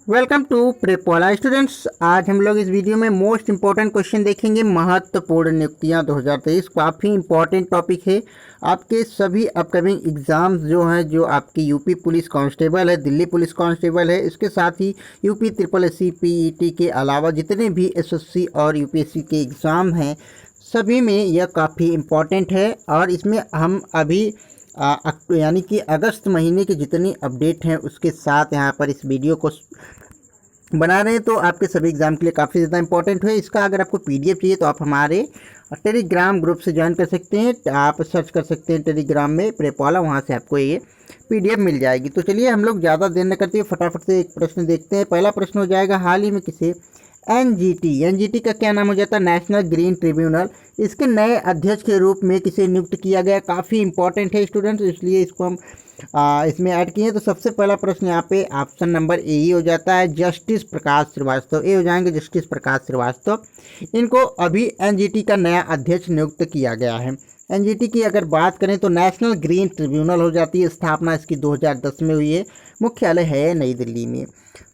Welcome to प्रेपोला students. आज हम लोग इस वीडियो में मोस्ट इंपॉर्टेंट क्वेश्चन देखेंगे। महत्वपूर्ण नियुक्तियां 2023 काफ़ी इंपॉर्टेंट टॉपिक है। आपके सभी अपकमिंग एग्ज़ाम्स जो हैं, जो आपकी यूपी पुलिस कांस्टेबल है, दिल्ली पुलिस कांस्टेबल है, इसके साथ ही यूपी ट्रिपल एससी पीईटी के अलावा जितने भी एसएससी और यूपीएससी के एग्ज़ाम हैं, सभी में यह काफ़ी इम्पॉर्टेंट है। और इसमें हम अभी यानी कि अगस्त महीने की जितनी अपडेट हैं उसके साथ यहाँ पर इस वीडियो को बना रहे हैं, तो आपके सभी एग्ज़ाम के लिए काफ़ी ज़्यादा इंपॉर्टेंट है। इसका अगर आपको पीडीएफ चाहिए तो आप हमारे टेलीग्राम ग्रुप से ज्वाइन कर सकते हैं। आप सर्च कर सकते हैं टेलीग्राम में प्रेपोला, वहाँ से आपको ये पीडीएफ मिल जाएगी। तो चलिए हम लोग ज़्यादा देर न करते हुए फटाफट से एक प्रश्न देखते हैं। पहला प्रश्न हो जाएगा, हाल ही में किसे एनजीटी का क्या नाम हो जाता है? National green tribunal. इसके नए अध्यक्ष के रूप में किसे नियुक्त किया गया? काफ़ी इंपॉर्टेंट है स्टूडेंट्स, इसलिए इसको हम इसमें ऐड किए। तो सबसे पहला प्रश्न यहाँ पे ऑप्शन नंबर ए ही हो जाता है, जस्टिस प्रकाश श्रीवास्तव। ए हो जाएंगे जस्टिस प्रकाश श्रीवास्तव। इनको अभी एनजीटी का नया अध्यक्ष नियुक्त किया गया है। एनजीटी की अगर बात करें तो नेशनल ग्रीन ट्रिब्यूनल हो जाती है। स्थापना इसकी 2010 में हुई है। मुख्यालय है नई दिल्ली में।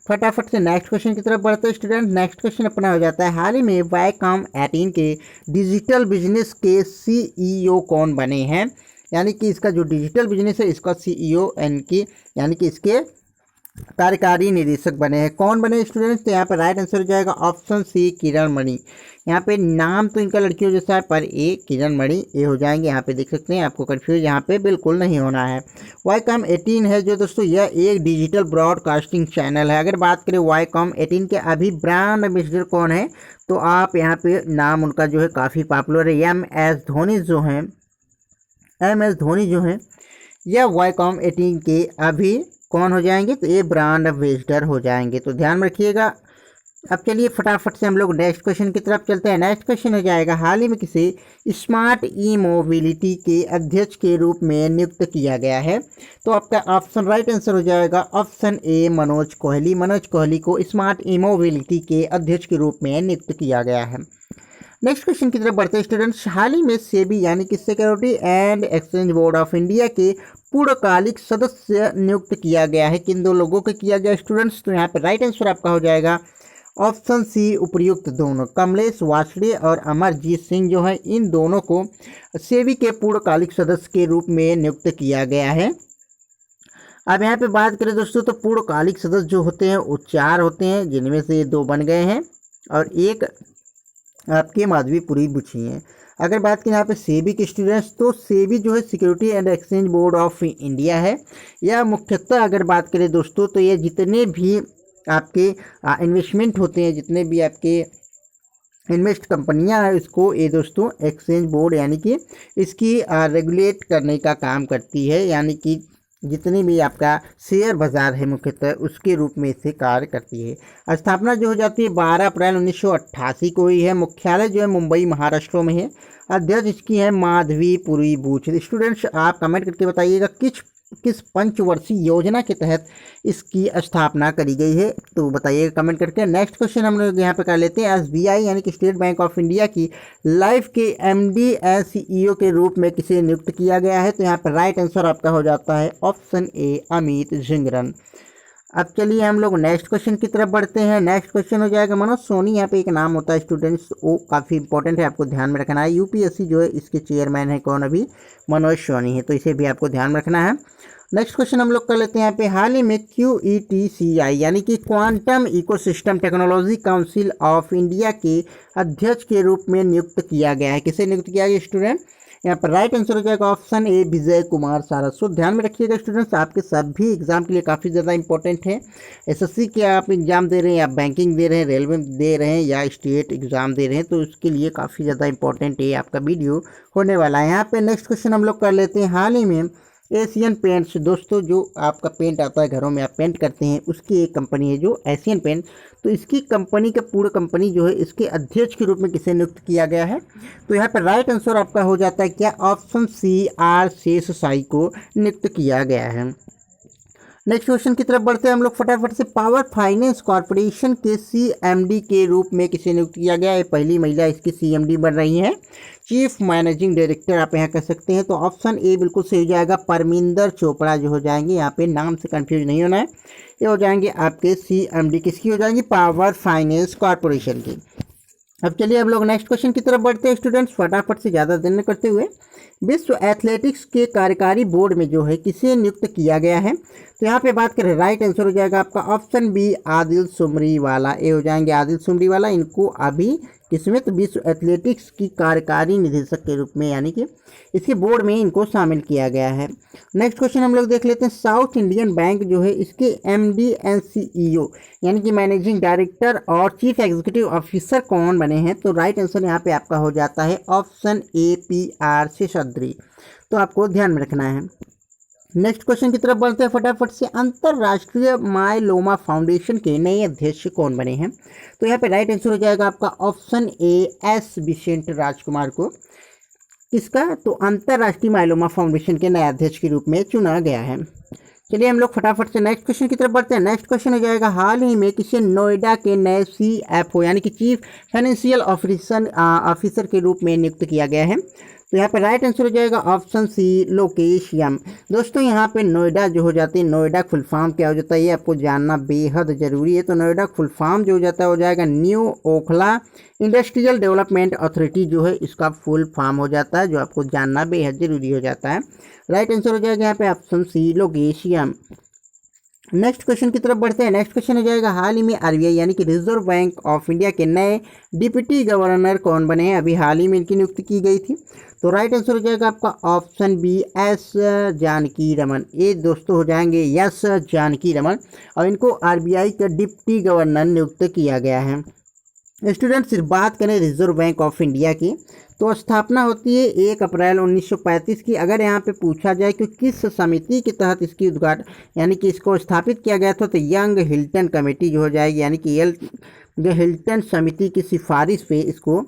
फटाफट से नेक्स्ट क्वेश्चन की तरफ बढ़ते हैं स्टूडेंट। नेक्स्ट क्वेश्चन अपना हो जाता है, हाल ही में वाईकॉम 18 के डिजिटल बिजनेस के सीईओ कौन बने हैं? यानी कि इसका जो डिजिटल बिजनेस है इसका सीईओ यानी कि इसके कार्यकारी निदेशक बने हैं। कौन बने स्टूडेंट्स? तो यहाँ पर राइट आंसर हो जाएगा ऑप्शन सी, किरण मणि। यहाँ पे नाम तो इनका लड़कियों जैसा है, पर ए किरण मणि ए हो जाएंगे। यहाँ पे देख सकते हैं, आपको कंफ्यूज यहाँ पे बिल्कुल नहीं होना है। वाईकॉम 18 है जो दोस्तों, यह एक डिजिटल ब्रॉडकास्टिंग चैनल है। अगर बात करें वाईकॉम 18 के अभी ब्रांड एम्बेसडर कौन है, तो आप यहाँ पे नाम उनका जो है काफ़ी पॉपुलर है। एम एस धोनी जो हैं यह वाईकॉम 18 के अभी कौन हो जाएंगे? तो ये ब्रांड एम्बेसडर हो जाएंगे, तो ध्यान में रखिएगा। अब चलिए फटाफट से हम लोग नेक्स्ट क्वेश्चन की तरफ चलते हैं। नेक्स्ट क्वेश्चन हो जाएगा, हाल ही में किसे स्मार्ट ई मोबिलिटी के अध्यक्ष के रूप में नियुक्त किया गया है? तो आपका ऑप्शन राइट आंसर हो जाएगा ऑप्शन ए, मनोज कोहली। मनोज कोहली को स्मार्ट ई मोबिलिटी के अध्यक्ष के रूप में नियुक्त किया गया है। नेक्स्ट क्वेश्चन की तरफ बढ़ते हैं स्टूडेंट्स। हाल ही में सेबी यानी कि security and exchange board of India के पूर्णकालिक सदस्य नियुक्त किया गया है। किन दो लोगों को किया गया स्टूडेंट्स? तो यहाँ पर राइट आंसर आपका हो जाएगा ऑप्शन सी, उपर्युक्त दोनों। कमलेश वासडे और अमरजीत सिंह जो है, इन दोनों को सेबी के पूर्णकालिक सदस्य के रूप में नियुक्त किया गया है। अब यहाँ पे बात करें दोस्तों, तो पूर्णकालिक सदस्य जो होते हैं वो 4 होते हैं, जिनमें से 2 बन गए हैं और एक आपके माधवीपुरी बुची हैं। अगर बात करें यहाँ पे सेबी के स्टूडेंट्स, तो सेबी जो है security and exchange board of India है। यह मुख्यतः अगर बात करें दोस्तों, तो ये जितने भी आपके इन्वेस्टमेंट होते हैं, जितने भी आपके इन्वेस्ट कंपनियां हैं, इसको ये दोस्तों एक्सचेंज बोर्ड यानी कि इसकी रेगुलेट करने का काम करती है। यानी कि जितनी भी आपका शेयर बाजार है मुख्यतः उसके रूप में इसे कार्य करती है। स्थापना जो हो जाती है 12 अप्रैल 1988 को हुई है। मुख्यालय जो है मुंबई महाराष्ट्र में है। अध्यक्ष इसकी है माधवीपुरी बूच। स्टूडेंट्स आप कमेंट करके बताइएगा किस पंचवर्षीय योजना के तहत इसकी स्थापना करी गई है, तो बताइएगा कमेंट करके। नेक्स्ट क्वेश्चन हम लोग यहाँ पे कर लेते हैं। एसबीआई यानी कि स्टेट बैंक ऑफ इंडिया की लाइफ के एमडी एंड सीईओ के रूप में किसे नियुक्त किया गया है? तो यहाँ पर राइट आंसर आपका हो जाता है ऑप्शन ए, अमित झिंगरन। अब चलिए हम लोग नेक्स्ट क्वेश्चन की तरफ बढ़ते हैं। नेक्स्ट क्वेश्चन हो जाएगा मनोज सोनी। यहाँ पे एक नाम होता है स्टूडेंट्स, वो काफ़ी इंपॉर्टेंट है, आपको ध्यान में रखना है। यूपीएससी जो है इसके चेयरमैन है कौन? अभी मनोज सोनी है, तो इसे भी आपको ध्यान में रखना है। नेक्स्ट क्वेश्चन हम लोग कर लेते हैं यहाँ पे, हाल ही में QETCI यानी कि quantum ecosystem technology council of India के अध्यक्ष के रूप में नियुक्त किया गया है। किसे नियुक्त किया गया स्टूडेंट? यहाँ पर राइट आंसर हो जाएगा ऑप्शन ए, विजय कुमार सारस्वत। ध्यान में रखिएगा स्टूडेंट्स, आपके सभी एग्जाम के लिए काफ़ी ज़्यादा इंपॉर्टेंट है। एसएससी के आप एग्जाम दे रहे हैं या बैंकिंग दे रहे हैं, रेलवे दे रहे हैं या स्टेट एग्जाम दे रहे हैं, तो उसके लिए काफ़ी ज़्यादा इंपॉर्टेंट है आपका वीडियो होने वाला है। यहाँ पे नेक्स्ट क्वेश्चन हम लोग कर लेते हैं। हाल ही में एशियन पेंट्स, दोस्तों जो आपका पेंट आता है घरों में आप पेंट करते हैं, उसकी एक कंपनी है जो एशियन पेंट, तो इसकी कंपनी का पूरा कंपनी जो है इसके अध्यक्ष के रूप में किसे नियुक्त किया गया है? तो यहाँ पर राइट आंसर आपका हो जाता है क्या? ऑप्शन सी, आर शेष साई को नियुक्त किया गया है। नेक्स्ट क्वेश्चन की तरफ बढ़ते हैं हम लोग फटाफट से। पावर फाइनेंस कॉर्पोरेशन के सीएमडी के रूप में किसे नियुक्त किया गया है? पहली महिला इसकी सीएमडी बन रही हैं, चीफ मैनेजिंग डायरेक्टर आप यहाँ कह सकते हैं। तो ऑप्शन ए बिल्कुल सही हो जाएगा, परमिंदर चोपड़ा जो हो जाएंगे, यहाँ पे नाम से कंफ्यूज नहीं होना है, ये हो जाएंगे आपके सीएमडी किसकी हो जाएंगी? पावर फाइनेंस कॉर्पोरेशन की। अब चलिए हम लोग नेक्स्ट क्वेश्चन की तरफ बढ़ते हैं स्टूडेंट्स, फटाफट से ज़्यादा देर न करते हुए। विश्व एथलेटिक्स के कार्यकारी बोर्ड में जो है किसे नियुक्त किया गया है? तो यहाँ पे बात करें, राइट आंसर हो जाएगा आपका ऑप्शन बी, आदिल सुमरीवाला, ये हो जाएंगे आदिल सुमरीवाला। इनको अभी किसमें? तो विश्व एथलेटिक्स की कार्यकारी निदेशक के रूप में, यानी कि इसके बोर्ड में इनको शामिल किया गया है। नेक्स्ट क्वेश्चन हम लोग देख लेते हैं। साउथ इंडियन बैंक जो है इसके एमडी एंड सीईओ यानी कि मैनेजिंग डायरेक्टर और चीफ एग्जीक्यूटिव ऑफिसर कौन बने हैं? तो राइट आंसर यहाँ पे आपका हो जाता है ऑप्शन ए, PR शेषाद्री। तो आपको ध्यान में रखना है। नेक्स्ट क्वेश्चन की तरफ बढ़ते हैं फटाफट से। अंतरराष्ट्रीय मायलोमा फाउंडेशन के नए अध्यक्ष कौन बने हैं? तो यहाँ पे राइट आंसर हो जाएगा आपका ऑप्शन ए, एस विसेंट राजकुमार को किसका? तो अंतरराष्ट्रीय मायलोमा फाउंडेशन के नए अध्यक्ष के रूप में चुना गया है। चलिए हम लोग फटाफट से नेक्स्ट क्वेश्चन की तरफ बढ़ते हैं। नेक्स्ट क्वेश्चन हो जाएगा, हाल ही में किसे नोएडा के नए CFO यानी कि चीफ फाइनेंशियल ऑफिसर के रूप में नियुक्त किया गया है? तो यहाँ पे राइट आंसर हो जाएगा ऑप्शन सी, लोकेश यम। दोस्तों यहाँ पे नोएडा जो हो जाती है, नोएडा फुल फॉर्म क्या हो जाता है ये आपको जानना बेहद जरूरी है। तो नोएडा फुल फॉर्म जो हो जाता है हो जाएगा new Okhla industrial development authority जो है इसका फुल फॉर्म हो जाता है, जो आपको जानना बेहद जरूरी हो जाता है। राइट आंसर हो जाएगा यहाँ पे ऑप्शन सी, लोकेश यम। नेक्स्ट क्वेश्चन की तरफ बढ़ते हैं। नेक्स्ट क्वेश्चन हो जाएगा, हाल ही में RBI यानी कि रिजर्व बैंक ऑफ इंडिया के नए डिप्टी गवर्नर कौन बने हैं? अभी हाल ही में इनकी नियुक्ति की गई थी। तो राइट आंसर हो जाएगा आपका option B, S Janaki Raman. ये दोस्तों हो जाएंगे यस जानकी रमन, और इनको RBI का डिप्टी गवर्नर नियुक्त किया गया है। स्टूडेंट सिर्फ बात करें रिजर्व बैंक ऑफ इंडिया की, तो स्थापना होती है 1 अप्रैल 1935 की। अगर यहाँ पे पूछा जाए कि किस समिति के तहत इसकी उद्घाटन यानी कि इसको स्थापित किया गया था, तो यंग हिल्टन कमेटी जो हो जाएगी, यानी कि हिल्टन समिति की सिफारिश पे इसको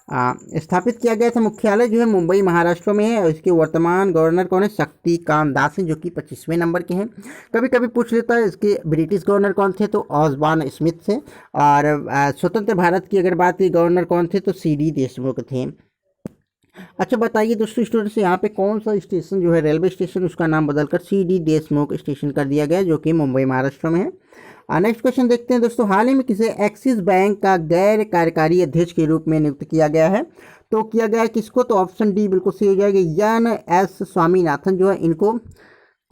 स्थापित किया गया था। मुख्यालय जो है मुंबई महाराष्ट्र में है, और इसके वर्तमान गवर्नर कौन है? शक्तिकांत दास हैं, जो कि 25वें नंबर के हैं। कभी कभी पूछ लेता है इसके ब्रिटिश गवर्नर कौन थे, तो ऑसबॉर्न स्मिथ थे। और स्वतंत्र भारत की अगर बात की गवर्नर कौन थे, तो CD देशमुख थे। अच्छा बताइए दोस्तों स्टूडेंट्स, यहाँ पे कौन सा स्टेशन जो है रेलवे स्टेशन, उसका नाम बदलकर CD देशमुख स्टेशन कर दिया गया, जो कि मुंबई महाराष्ट्र में है। नेक्स्ट क्वेश्चन देखते हैं दोस्तों, हाल ही में किसे एक्सिस बैंक का गैर कार्यकारी अध्यक्ष के रूप में नियुक्त किया गया है? तो किया गया है किसको? तो ऑप्शन डी बिल्कुल सही हो जाएगा, NS स्वामीनाथन जो है इनको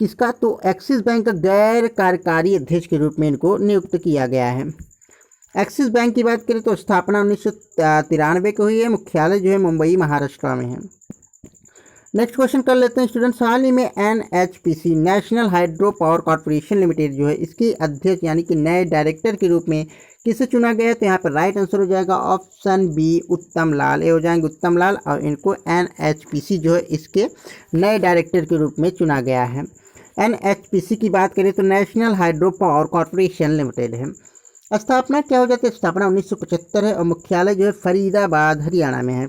किसका? तो एक्सिस बैंक का गैर कार्यकारी अध्यक्ष के रूप में इनको नियुक्त किया गया है। एक्सिस बैंक की बात करें तो स्थापना 1993 को हुई है, मुख्यालय जो है मुंबई महाराष्ट्र में है। नेक्स्ट क्वेश्चन कर लेते हैं स्टूडेंट्स, हाल ही में NHPC national hydro power corporation limited जो है इसके अध्यक्ष यानी कि नए डायरेक्टर के रूप में किसे चुना गया है? तो यहाँ पर राइट आंसर हो जाएगा ऑप्शन बी, उत्तम लाल। ये हो जाएंगे उत्तम लाल, और इनको NHPC जो है इसके नए डायरेक्टर के रूप में चुना गया है। NHPC की बात करें तो national hydro power corporation limited है। स्थापना क्या हो जाती है? स्थापना 1975 है, और मुख्यालय जो है फरीदाबाद हरियाणा में है।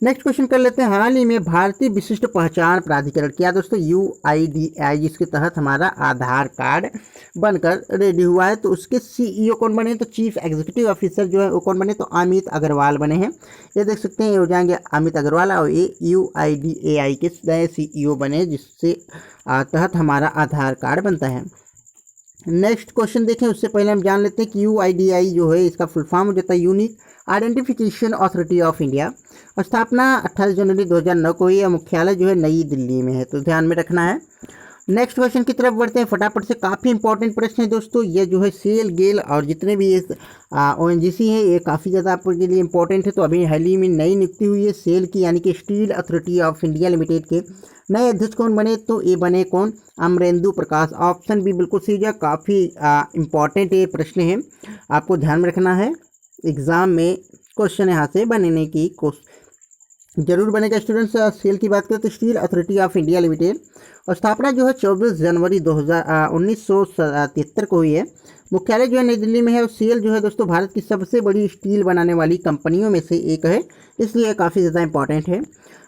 नेक्स्ट क्वेश्चन कर लेते हैं, हाल ही में भारतीय विशिष्ट पहचान प्राधिकरण क्या दोस्तों? UIDAI, जिसके तहत हमारा आधार कार्ड बनकर रेडी हुआ है, तो उसके CEO कौन बने? तो चीफ एग्जीक्यूटिव ऑफिसर जो है वो कौन बने? तो अमित अग्रवाल बने हैं। ये देख सकते हैं, ये हो जाएंगे अमित अग्रवाल, और ये UIDAI के नए CEO बने, जिससे तहत हमारा आधार कार्ड बनता है। नेक्स्ट क्वेश्चन देखें उससे पहले हम जान लेते हैं कि UIDAI जो है इसका फुल फॉर्म हो जाता है unique identification authority of India, और स्थापना 28 जनवरी 2009 को हुई है, मुख्यालय जो है नई दिल्ली में है, तो ध्यान में रखना है। नेक्स्ट क्वेश्चन की तरफ बढ़ते हैं फटाफट से। काफ़ी इंपॉर्टेंट प्रश्न है दोस्तों, ये जो है सेल गेल और जितने भी ONGC है ये काफ़ी ज़्यादा आपके लिए इंपॉर्टेंट है। तो अभी हाल ही में नई नियुक्ति हुई है सेल की यानी कि steel authority of India limited के नए अध्यक्ष कौन बने? तो ये बने कौन? अमरेंदु प्रकाश। ऑप्शन बी बिल्कुल सही है, काफ़ी इंपॉर्टेंट ये प्रश्न है, आपको ध्यान में रखना है। एग्ज़ाम में क्वेश्चन यहाँ से बनने की जरूर बनेगा स्टूडेंट्स। सेल की बात करें तो steel authority of India limited, और स्थापना जो है 24 जनवरी 1973 को हुई है, मुख्यालय जो है नई दिल्ली में है। और सेल जो है दोस्तों भारत की सबसे बड़ी स्टील बनाने वाली कंपनियों में से एक है, इसलिए काफ़ी ज़्यादा इंपॉर्टेंट है।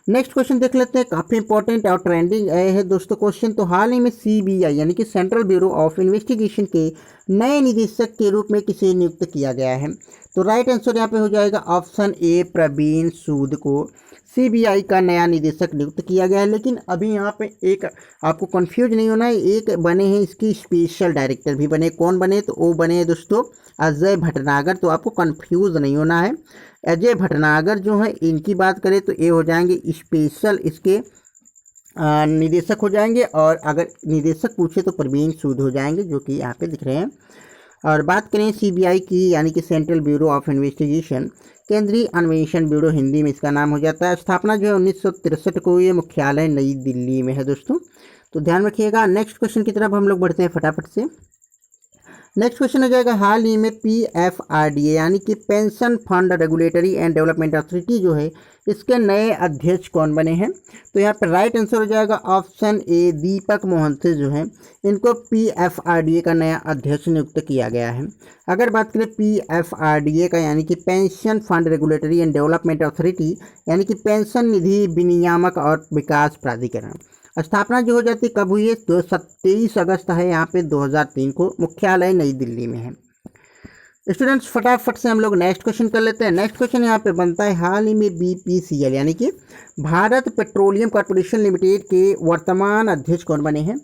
नेक्स्ट क्वेश्चन देख लेते हैं, काफ़ी इंपॉर्टेंट और ट्रेंडिंग है दोस्तों क्वेश्चन। तो हाल ही में CBI यानी कि सेंट्रल ब्यूरो ऑफ इन्वेस्टिगेशन के नए निदेशक के रूप में किसे नियुक्त किया गया है? तो राइट आंसर यहाँ पे हो जाएगा ऑप्शन ए, प्रवीण सूद को CBI का नया निदेशक नियुक्त किया गया है। लेकिन अभी यहाँ पे एक आपको कंफ्यूज नहीं होना है, एक बने हैं इसकी स्पेशल डायरेक्टर भी बने। कौन बने? तो वो बने दोस्तों अजय भटनागर। तो आपको कंफ्यूज नहीं होना है। अजय भटनागर जो है इनकी बात करें तो ये हो जाएंगे स्पेशल इसके निदेशक हो जाएंगे, और अगर निदेशक पूछे तो प्रवीण सूद हो जाएंगे, जो कि यहाँ पे दिख रहे हैं। और बात करें CBI की यानी कि सेंट्रल ब्यूरो ऑफ इन्वेस्टिगेशन, केंद्रीय अन्वेषण ब्यूरो हिंदी में इसका नाम हो जाता है। स्थापना जो है 1963 को, ये मुख्यालय नई दिल्ली में है दोस्तों, तो ध्यान रखिएगा। नेक्स्ट क्वेश्चन की तरफ हम लोग बढ़ते हैं फटाफट से। नेक्स्ट क्वेश्चन हो जाएगा, हाल ही में PFRDA यानी कि pension fund regulatory and development authority जो है, इसके नए अध्यक्ष कौन बने हैं? तो यहाँ पर राइट आंसर हो जाएगा ऑप्शन ए, दीपक मोहंती जो है, इनको PFRDA का नया अध्यक्ष नियुक्त किया गया है। अगर बात करें PFRDA का यानी कि pension fund regulatory and development authority यानी कि पेंशन निधि विनियामक और विकास प्राधिकरण, स्थापना जो हो जाती है कब हुई है? तो 27 अगस्त है यहाँ पे 2003 को, मुख्यालय नई दिल्ली में है। स्टूडेंट्स फटाफट से हम लोग नेक्स्ट क्वेश्चन कर लेते हैं। नेक्स्ट क्वेश्चन यहाँ पे बनता है, हाल ही में BPCL यानी कि भारत पेट्रोलियम कॉर्पोरेशन लिमिटेड के वर्तमान अध्यक्ष कौन बने हैं?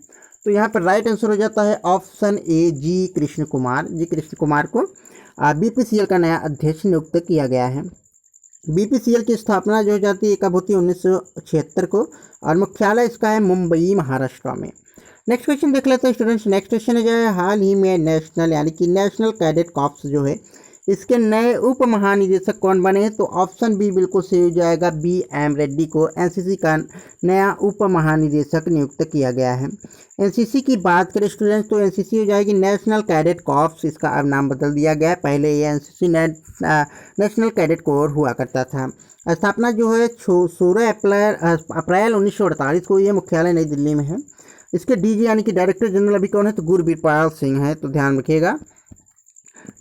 तो यहाँ पर राइट आंसर हो जाता है ऑप्शन ए, जी कृष्ण कुमार। जी कृष्ण कुमार को BPCL का नया अध्यक्ष नियुक्त किया गया है। BPCL की स्थापना जो हो जाती है कब होती है? 1976 को, और मुख्यालय इसका है मुंबई महाराष्ट्र में। नेक्स्ट क्वेश्चन देख लेते हैं स्टूडेंट्स। नेक्स्ट क्वेश्चन जो है, हाल ही में नेशनल यानी कि नेशनल कैडेट कॉर्प्स जो है, इसके नए उप महानिदेशक कौन बने हैं? तो ऑप्शन बी बिल्कुल सही हो जाएगा, BM रेड्डी को NCC का नया उप महानिदेशक नियुक्त किया गया है। NCC की बात करें स्टूडेंट्स तो NCC हो जाएगी नेशनल कैडेट कॉर्प्स, इसका अब नाम बदल दिया गया है। पहले ये NCC नेशनल कैडेट कोर हुआ करता था। स्थापना जो है 16 अप्रैल 1948 को, ये मुख्यालय नई दिल्ली में है। इसके DG यानी कि डायरेक्टर जनरल अभी कौन है? तो गुरबीरपाल सिंह है, तो ध्यान रखिएगा।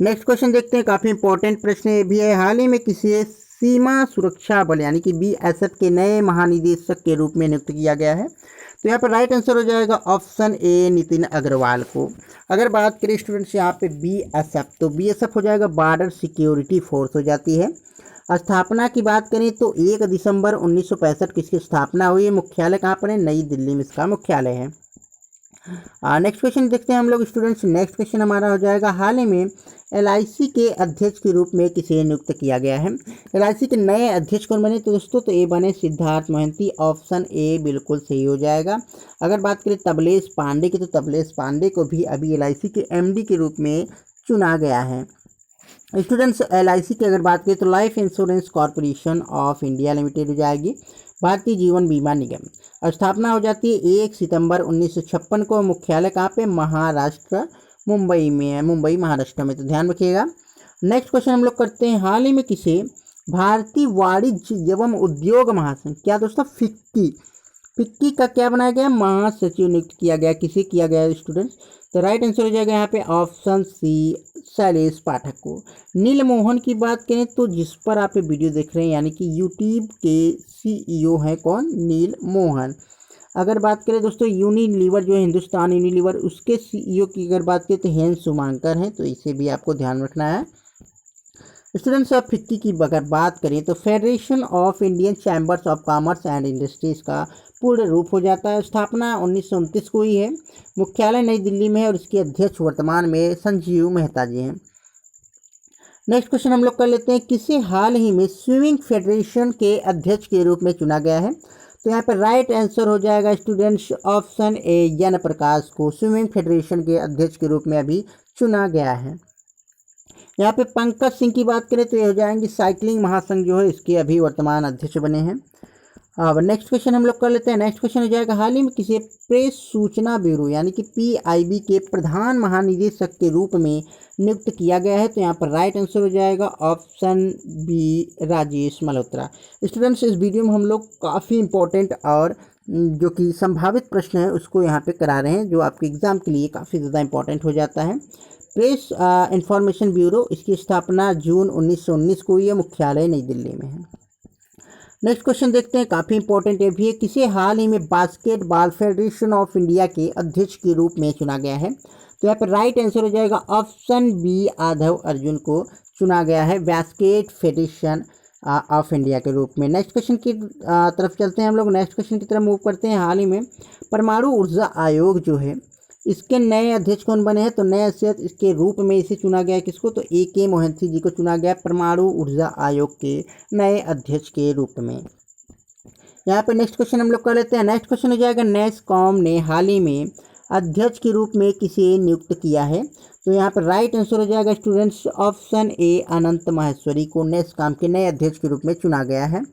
नेक्स्ट क्वेश्चन देखते हैं, काफ़ी इंपॉर्टेंट प्रश्न ये भी है। हाल ही में किसी सीमा सुरक्षा बल यानी कि BSF के नए महानिदेशक के रूप में नियुक्त किया गया है? तो यहाँ पर राइट आंसर हो जाएगा ऑप्शन ए, नितिन अग्रवाल को। अगर बात करें स्टूडेंट्स यहाँ पे BSF, तो BSF हो जाएगा बॉर्डर सिक्योरिटी फोर्स हो जाती है। स्थापना की बात करें तो 1 दिसंबर 1965 की इसकी स्थापना हुई है। मुख्यालय कहाँ पर है? नई दिल्ली में इसका मुख्यालय है। नेक्स्ट क्वेश्चन देखते हैं हम लोग स्टूडेंट्स। नेक्स्ट क्वेश्चन हमारा हो जाएगा, हाल ही में LIC के अध्यक्ष के रूप में किसे नियुक्त किया गया है? LIC के नए अध्यक्ष कौन बने? तो दोस्तों तो ये बने सिद्धार्थ मोहंती, ऑप्शन ए बिल्कुल सही हो जाएगा। अगर बात करें तबलेश पांडे की, तो तबलेश पांडे को भी अभी LIC के MD के रूप में चुना गया है। स्टूडेंट्स LIC की अगर बात करें तो life insurance corporation of India limited हो जाएगी, भारतीय जीवन बीमा निगम। स्थापना हो जाती है 1 सितंबर 1956 को। मुख्यालय कहाँ पे? महाराष्ट्र, मुंबई में है, मुंबई महाराष्ट्र में, तो ध्यान रखिएगा। नेक्स्ट क्वेश्चन हम लोग करते हैं, हाल ही में किसे भारतीय वाणिज्य एवं उद्योग महासंघ, क्या दोस्तों फिक्की का क्या बनाया गया? महासचिव नियुक्त किया गया। किसे किया गया स्टूडेंट्स? तो राइट आंसर हो जाएगा यहाँ पे ऑप्शन सी, शैलेश पाठक को। नीलमोहन की बात करें तो जिस पर आप वीडियो देख रहे हैं यानी कि यूट्यूब के CEO हैं कौन? नील मोहन। अगर बात करें दोस्तों यूनिलीवर जो है हिंदुस्तान यूनिलीवर, उसके CEO की अगर बात करें तो हेन सुमांकर हैं, तो इसे भी आपको ध्यान रखना है। स्टूडेंट्स ऑफ फिक्की की अगर बात करें तो federation of Indian chambers of commerce and industries का पूर्ण रूप हो जाता है। स्थापना 1929 को हुई है। मुख्यालय नई दिल्ली में है और इसके अध्यक्ष वर्तमान में संजीव मेहता जी हैं। नेक्स्ट क्वेश्चन हम लोग कर लेते हैं, किसे हाल ही में स्विमिंग फेडरेशन के अध्यक्ष के रूप में चुना गया है? तो यहाँ पर राइट आंसर हो जाएगा स्टूडेंट्स ऑप्शन ए, जन प्रकाश को स्विमिंग फेडरेशन के अध्यक्ष के रूप में अभी चुना गया है। यहाँ पे पंकज सिंह की बात करें तो ये हो जाएंगे साइकिलिंग महासंघ जो है इसके अभी वर्तमान अध्यक्ष बने हैं। अब नेक्स्ट क्वेश्चन हम लोग कर लेते हैं। नेक्स्ट क्वेश्चन हो जाएगा, हाल ही में किसे प्रेस सूचना ब्यूरो यानी कि PIB के प्रधान महानिदेशक के रूप में नियुक्त किया गया है? तो यहाँ पर राइट आंसर हो जाएगा option B, Rajesh Malhotra. Students इस वीडियो में हम लोग काफ़ी इंपॉर्टेंट और जो कि संभावित प्रश्न है उसको यहाँ पे करा रहे हैं, जो आपके एग्जाम के लिए काफ़ी ज़्यादा इंपॉर्टेंट हो जाता है। प्रेस इंफॉर्मेशन ब्यूरो, इसकी स्थापना जून 1919 को हुई है। मुख्यालय नई दिल्ली में है। नेक्स्ट क्वेश्चन देखते हैं, काफ़ी इंपॉर्टेंट है भी है। किसे हाल ही में बास्केटबॉल फेडरेशन ऑफ इंडिया के अध्यक्ष के रूप में चुना गया है? तो यहाँ पर राइट आंसर हो जाएगा ऑप्शन बी, आधव अर्जुन को चुना गया है बास्केट फेडरेशन ऑफ इंडिया के रूप में। नेक्स्ट क्वेश्चन की तरफ चलते हैं हम लोग। नेक्स्ट क्वेश्चन की तरफ मूव करते हैं। हाल ही में परमाणु ऊर्जा आयोग जो है इसके नए अध्यक्ष कौन बने हैं? तो नए अध्यक्ष इसके रूप में इसे चुना गया है किसको? तो AK मोहंती जी को चुना गया परमाणु ऊर्जा आयोग के नए अध्यक्ष के रूप में। यहाँ पे नेक्स्ट क्वेश्चन हम लोग कर लेते हैं। नेक्स्ट क्वेश्चन हो जाएगा, नेस्कॉम ने हाल ही में अध्यक्ष के रूप में किसे नियुक्त किया है? तो यहाँ पर राइट आंसर हो जाएगा स्टूडेंट्स ऑप्शन ए, अनंत माहेश्वरी को नेस्कॉम के नए अध्यक्ष के रूप में चुना गया है।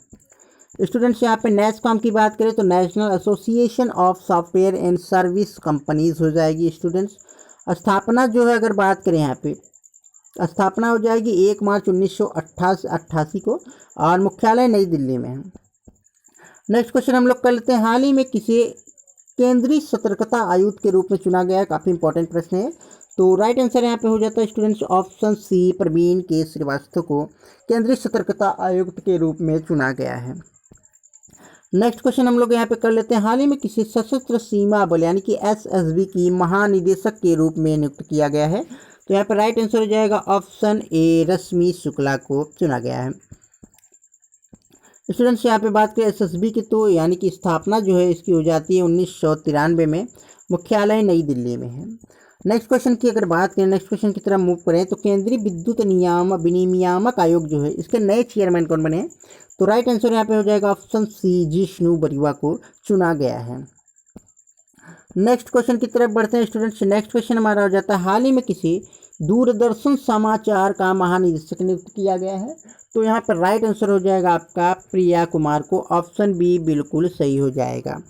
स्टूडेंट्स यहाँ पे नेस्कॉम की बात करें तो national association of software and service companies हो जाएगी। स्टूडेंट्स स्थापना जो है अगर बात करें यहाँ पे स्थापना हो जाएगी 1 मार्च 1988 को और मुख्यालय नई दिल्ली में है। नेक्स्ट क्वेश्चन हम लोग कर लेते हैं। हाल ही में किसे केंद्रीय सतर्कता आयुक्त के रूप में चुना गया है? काफ़ी इंपॉर्टेंट प्रश्न है। तो राइट आंसर यहाँ पे हो जाता है स्टूडेंट्स ऑप्शन सी, प्रवीण के श्रीवास्तव को केंद्रीय सतर्कता आयुक्त के रूप में चुना गया है। नेक्स्ट क्वेश्चन हम लोग यहाँ पे कर लेते हैं। हाल ही में किसी सशस्त्र सीमा बल यानी कि SSB की महानिदेशक के रूप में नियुक्त किया गया है? तो यहाँ पे राइट आंसर हो जाएगा ऑप्शन ए, रश्मि शुक्ला को चुना गया है। स्टूडेंट्स यहाँ पे बात करें SSB की तो यानी कि स्थापना जो है इसकी हो जाती है 1993 में, मुख्यालय नई दिल्ली में है। नेक्स्ट क्वेश्चन की अगर बात करें, नेक्स्ट क्वेश्चन की तरफ मूव करें तो केंद्रीय विद्युत विनियामक आयोग जो है इसके नए चेयरमैन कौन बने हैं? तो राइट आंसर यहाँ पे हो जाएगा ऑप्शन सी, जिष्णु बरुआ को चुना गया है। नेक्स्ट क्वेश्चन की तरफ बढ़ते हैं स्टूडेंट्स। नेक्स्ट क्वेश्चन हमारा हो जाता है, हाल ही में किसी दूरदर्शन समाचार का महानिदेशक नियुक्त किया गया है? तो यहाँ पर राइट आंसर हो जाएगा आपका प्रिया कुमार को, ऑप्शन बी बिल्कुल सही हो जाएगा।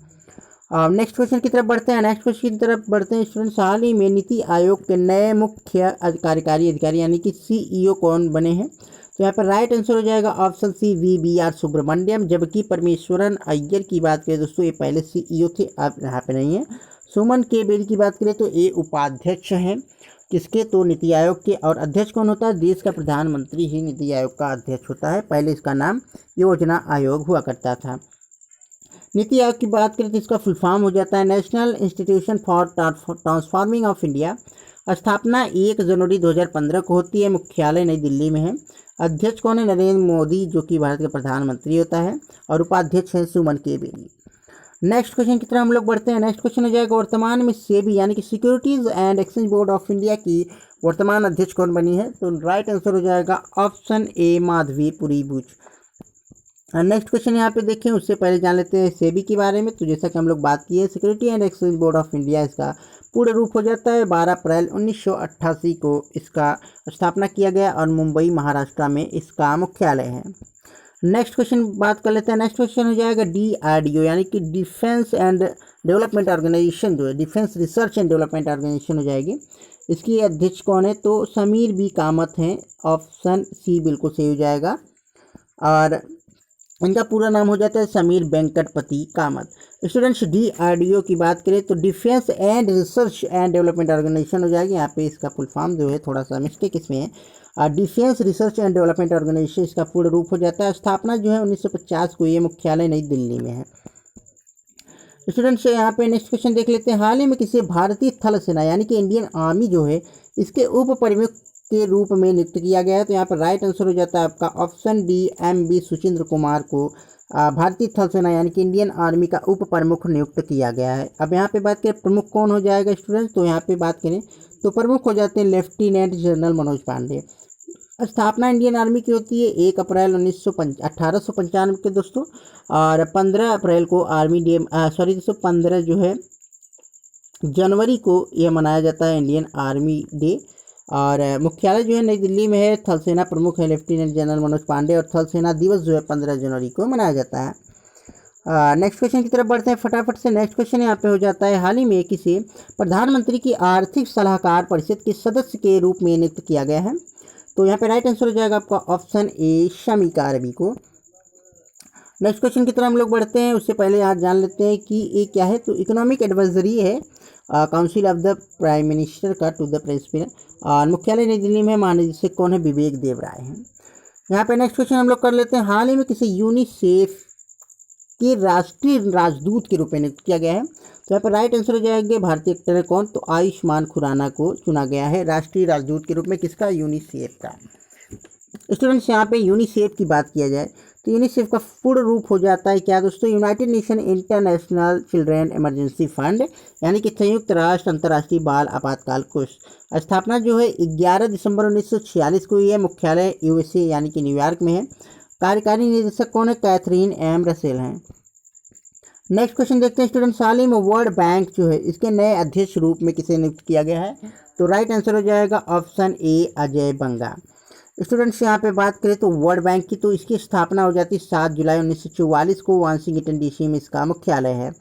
नेक्स्ट क्वेश्चन की तरफ बढ़ते हैं। नेक्स्ट क्वेश्चन की तरफ बढ़ते हैं स्टूडेंट्स। हाल ही में नीति आयोग के नए मुख्य कार्यकारी अधिकारी यानी कि CEO कौन बने हैं? तो यहाँ पर राइट आंसर हो जाएगा ऑप्शन सी, VBR सुब्रमण्यम। जबकि परमेश्वरन अय्यर की बात करें दोस्तों ये पहले CEO थे, अब यहाँ पे नहीं है। सुमन के बेरी की बात करें तो ये उपाध्यक्ष हैं किसके? तो नीति आयोग के। और अध्यक्ष कौन होता है? देश का प्रधानमंत्री ही नीति आयोग का अध्यक्ष होता है। पहले इसका नाम योजना आयोग हुआ करता था। नीति आयोग की बात करें तो इसका फुल फॉर्म हो जाता है national institution for transforming of India. स्थापना 1 जनवरी 2015 को होती है, मुख्यालय नई दिल्ली में है। अध्यक्ष कौन है? नरेंद्र मोदी जो कि भारत के प्रधानमंत्री होता है और उपाध्यक्ष हैं सुमन के बेरी। नेक्स्ट क्वेश्चन की तरफ हम लोग बढ़ते हैं। नेक्स्ट क्वेश्चन हो जाएगा, वर्तमान में सेबी यानी कि securities and exchange board of India की वर्तमान अध्यक्ष कौन बनी है? तो राइट आंसर हो जाएगा option A, Madhabi Puri Buch. Next question यहाँ पे देखें उससे पहले जान लेते हैं सेबी के बारे में। तो जैसा कि हम लोग बात की है security and exchange board of India इसका पूर्ण रूप हो जाता है 12 अप्रैल 1988 को इसका स्थापना किया गया और मुंबई महाराष्ट्र में इसका मुख्यालय है। नेक्स्ट क्वेश्चन बात कर लेते हैं। नेक्स्ट क्वेश्चन हो जाएगा DRDO यानी कि डिफेंस एंड डेवलपमेंट ऑर्गेनाइजेशन जो है defence research and development organisation हो जाएगी। इसकी अध्यक्ष कौन है? तो समीर बी कामत हैं, ऑप्शन सी बिल्कुल सही हो जाएगा। और इनका पूरा नाम हो जाता है समीर वेंकटपति कामत। स्टूडेंट्स DRDO की बात करें तो defence and research and development organisation हो जाएगी। यहाँ पे इसका फुल फॉर्म जो है थोड़ा सा मिस्टेक इसमें है, defence research and development organisation इसका पूर्ण रूप हो जाता है। स्थापना जो है 1950 को, ये मुख्यालय नई दिल्ली में है। स्टूडेंट्स यहाँ पे नेक्स्ट क्वेश्चन देख लेते हैं। हाल ही में किसी भारतीय थल सेना यानी कि इंडियन आर्मी जो है इसके उप प्रमुख के रूप में नियुक्त किया गया है? तो यहाँ पर राइट आंसर हो जाता है आपका option D, MB Suchindra Kumar को भारतीय थल सेना यानी कि इंडियन आर्मी का उप प्रमुख नियुक्त किया गया है। अब यहाँ पे बात करें प्रमुख कौन हो जाएगा स्टूडेंट्स? तो यहाँ पे बात करें तो प्रमुख हो जाते हैं लेफ्टिनेंट जनरल मनोज पांडे। स्थापना इंडियन आर्मी की होती है 1 अप्रैल 1895 के दोस्तों, और 15 अप्रैल को आर्मी डे 15 जो है जनवरी को यह मनाया जाता है इंडियन आर्मी डे। और मुख्यालय जो है नई दिल्ली में है। थल सेना प्रमुख है लेफ्टिनेंट जनरल मनोज पांडे और थल सेना दिवस जो है 15 जनवरी को मनाया जाता है। नेक्स्ट क्वेश्चन की तरफ बढ़ते हैं फटाफट से। नेक्स्ट क्वेश्चन यहाँ पे हो जाता है, हाल ही में किसी प्रधानमंत्री की आर्थिक सलाहकार परिषद के सदस्य के रूप में नियुक्त किया गया है? तो यहाँ पे राइट आंसर हो जाएगा आपका ऑप्शन ए, शमिका रवि को। नेक्स्ट क्वेश्चन की तरफ हम लोग बढ़ते हैं उससे पहले यहाँ जान लेते हैं कि ये क्या है। तो इकोनॉमिक एडवाइजरी है council of the prime minister का टू द प्रेसिडेंट, और मुख्यालय नई दिल्ली में। महानिदेशक कौन है? विवेक देव राय हैं। यहाँ पे नेक्स्ट क्वेश्चन हम लोग कर लेते हैं। हाल ही में किसी यूनिसेफ के राष्ट्रीय राजदूत के रूप में नियुक्त किया गया है? तो यहाँ पर राइट आंसर हो जाएगा भारतीय एक्टर है कौन? तो आयुष्मान खुराना को चुना गया है राष्ट्रीय राजदूत के रूप में। किसका? यूनिसेफ का। स्टूडेंट्स यहाँ पे यूनिसेफ की बात किया जाए तो यूनिसेफ का पूर्ण रूप हो जाता है क्या दोस्तों? United nation international children emergency fund, यानी कि संयुक्त राष्ट्र अंतर्राष्ट्रीय बाल आपातकाल कोष। स्थापना जो है 11 दिसंबर 1946 को हुई है। मुख्यालय यूएसए यानी कि न्यूयॉर्क में है। कार्यकारी निदेशक कौन है? कैथरीन एम रसेल हैं। नेक्स्ट क्वेश्चन देखते हैं स्टूडेंट्स। हाल ही में वर्ल्ड बैंक जो है इसके नए अध्यक्ष रूप में किसे नियुक्त किया गया है? तो राइट आंसर हो जाएगा option A Ajay Banga. Students यहाँ पे बात करें तो वर्ल्ड बैंक की, तो इसकी स्थापना हो जाती है 7 जुलाई 1944 को वाशिंगटन डीसी में इसका मुख्यालय है।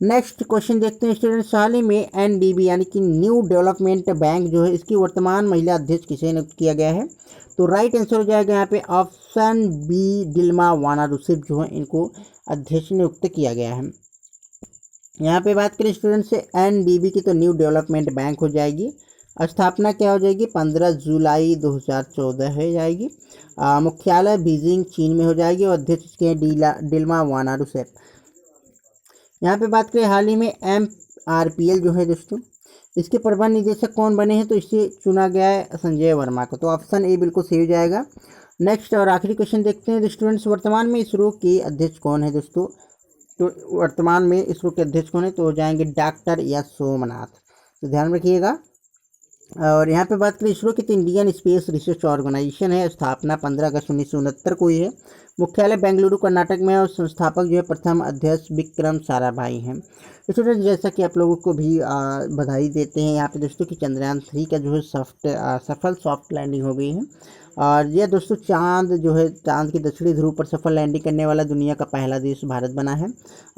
नेक्स्ट क्वेश्चन देखते हैं स्टूडेंट्स। हाल ही में एनडीबी यानी कि न्यू डेवलपमेंट बैंक जो है इसकी वर्तमान महिला अध्यक्ष किसे नियुक्त किया गया है? तो राइट आंसर हो जाएगा यहाँ पे ऑप्शन बी डिल्मा वाना रूसेफ जो है इनको अध्यक्ष नियुक्त किया गया है। यहाँ पे बात करें स्टूडेंट्स से एनडीबी की, तो न्यू डेवलपमेंट बैंक हो जाएगी। स्थापना क्या हो जाएगी? 15 जुलाई 2014 हो जाएगी। मुख्यालय बीजिंग चीन में हो जाएगी और अध्यक्ष के डिल्मा वाना रूसेफ। यहाँ पे बात करें हाल ही में MRPL जो है दोस्तों इसके प्रबंध निदेशक कौन बने हैं? तो इसे चुना गया है संजय वर्मा को। तो ऑप्शन ए बिल्कुल सही हो जाएगा। नेक्स्ट और आखिरी क्वेश्चन देखते हैं स्टूडेंट्स। वर्तमान में इसरो के अध्यक्ष कौन है दोस्तों? तो वर्तमान में इसरो के अध्यक्ष कौन है? तो हो जाएंगे डॉक्टर एस सोमनाथ। तो ध्यान रखिएगा। और यहाँ पे बात करें इसरो की, तो इंडियन स्पेस रिसर्च ऑर्गेनाइजेशन है। स्थापना 15 अगस्त 1969 को हुई है। मुख्यालय बेंगलुरु कर्नाटक में है और संस्थापक जो है प्रथम अध्यक्ष विक्रम साराभाई हैं। स्टूडेंट जैसा कि आप लोगों को भी बधाई देते हैं यहाँ पे दोस्तों कि चंद्रयान 3 का जो है सफल सॉफ्ट लैंडिंग हो गई है। और यह दोस्तों चांद जो है चांद के दक्षिणी ध्रुव पर सफल लैंडिंग करने वाला दुनिया का पहला देश भारत बना है।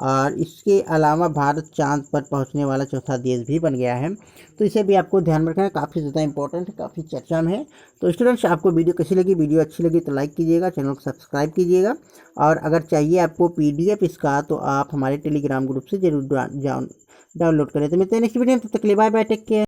और इसके अलावा भारत चांद पर पहुंचने वाला चौथा देश भी बन गया है। तो इसे भी आपको ध्यान में रखना है, काफ़ी ज़्यादा इंपॉर्टेंट है, काफ़ी चर्चा में है। तो स्टूडेंट्स आपको वीडियो कैसी लगी? वीडियो अच्छी लगी तो लाइक कीजिएगा, चैनल को सब्सक्राइब कीजिएगा। और अगर चाहिए आपको PDF इसका तो आप हमारे टेलीग्राम ग्रुप से जरूर डाउनलोड करें। तो मिलते हैं नेक्स्ट वीडियो में, तब तक के लिए बाय बाय, टेक केयर।